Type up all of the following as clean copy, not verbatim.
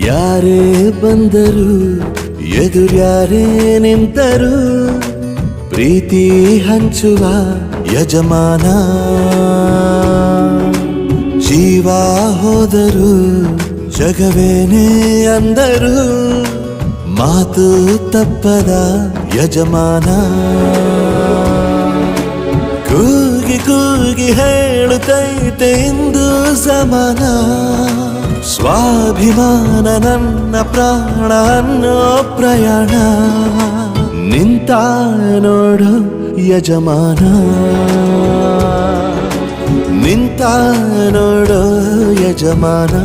ಯಾರೇ ಬಂದರು ಎದುರ್ಯಾರೇ ನಿಂತರು ಪ್ರೀತಿ ಹಂಚುವ ಯಜಮಾನ ಜೀವ ಹೋದರು ಜಗವೇನೇ ಅಂದರು ಮಾತು ತಪ್ಪದ ಯಜಮಾನ ಕೂಗಿ ಕೂಗಿ ಹೇಳುತ್ತೈತೆ ಇಂದು ಸಮಾನ ಸ್ವಾಭಿಮಾನ ನನ್ನ ಪ್ರಾಣ ಅನ್ನೋ ಪ್ರಯಾಣ ನಿಂತ ನೋಡು ಯಜಮಾನ ನಿಂತ ನೋಡು ಯಜಮಾನ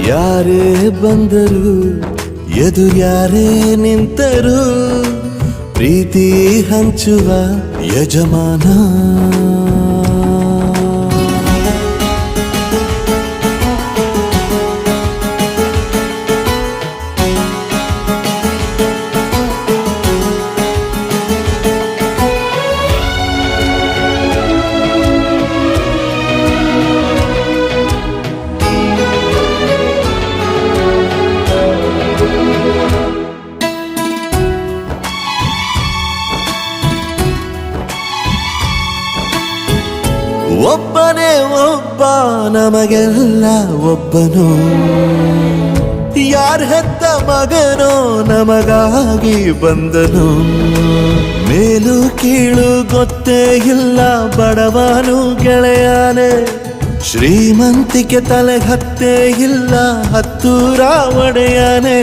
ಯಾರೇ ಬಂದರು ಎದುರ್ಯಾರೇ ನಿಂತರು ಪ್ರೀತಿ ಹಂಚುವ ಯಜಮಾನ ಒಬ್ಬನೇ ಒಬ್ಬ ನಮಗೆಲ್ಲ ಒಬ್ಬನು ಯಾರ ಹೆತ್ತ ಮಗನೋ ನಮಗಾಗಿ ಬಂದನು ಮೇಲು ಕೀಳು ಗೊತ್ತೇ ಇಲ್ಲ ಬಡವನು ಗೆಳೆಯಾನೆ ಶ್ರೀಮಂತಿಕೆ ತಲೆಗತ್ತೇ ಇಲ್ಲ ಹತ್ತೂರ ಒಡೆಯಾನೆ